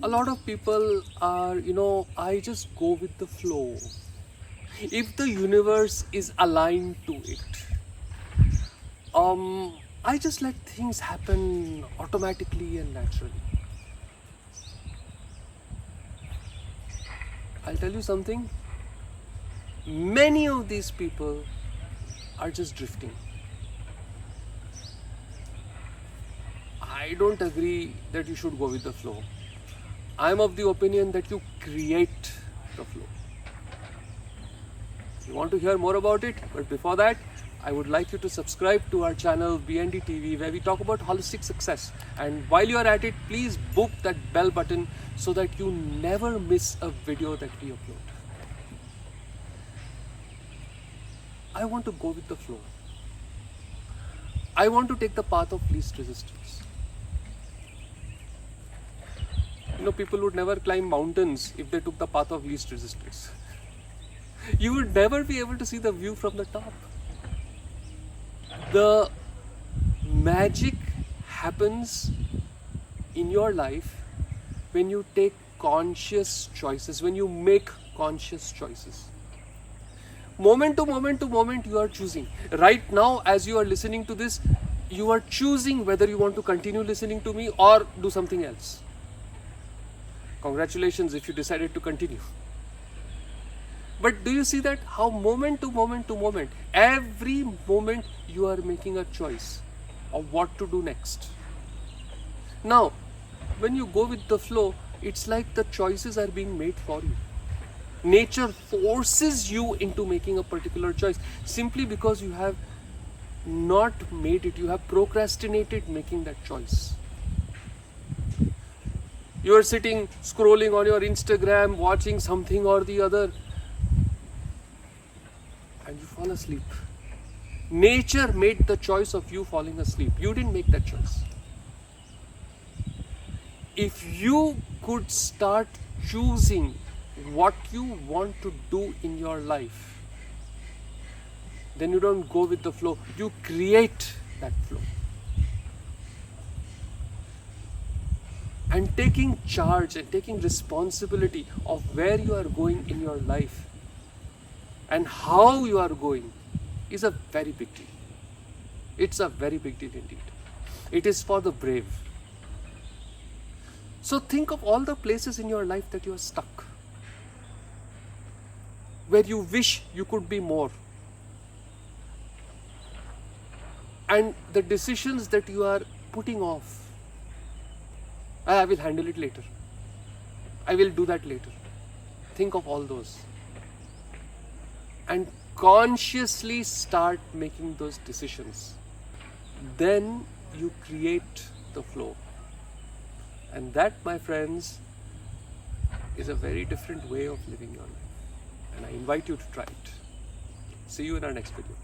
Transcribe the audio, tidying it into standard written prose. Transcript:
A lot of people are, I just go with the flow. If the universe is aligned to it, I just let things happen automatically and naturally. I'll tell you something. Many of these people are just drifting. I don't agree that you should go with the flow. I'm of the opinion that you create the flow. You want to hear more about it? But before that, I would like you to subscribe to our channel BND TV, where we talk about holistic success. And while you are at it, please book that bell button so that you never miss a video that we upload. I want to go with the flow. I want to take the path of least resistance. People would never climb mountains if they took the path of least resistance. You would never be able to see the view from the top. The magic happens in your life when you take conscious choices, when you make conscious choices. Moment to moment to moment, you are choosing. Right now, as you are listening to this, you are choosing whether you want to continue listening to me or do something else. Congratulations if you decided to continue. But do you see that how moment to moment to moment, every moment you are making a choice of what to do next. Now, when you go with the flow, it's like the choices are being made for you. Nature forces you into making a particular choice simply because you have not made it. You have procrastinated making that choice. You are sitting, scrolling on your Instagram, watching something or the other, and you fall asleep. Nature made the choice of you falling asleep. You didn't make that choice. If you could start choosing what you want to do in your life, then you don't go with the flow. You create that flow. And taking charge and taking responsibility of where you are going in your life and how you are going is a very big deal. It's a very big deal indeed. It is for the brave. So think of all the places in your life that you are stuck, where you wish you could be more, and the decisions that you are putting off. I will handle it later. I will do that later. Think of all those. And consciously start making those decisions. Then you create the flow. And that, my friends, is a very different way of living your life. And I invite you to try it. See you in our next video.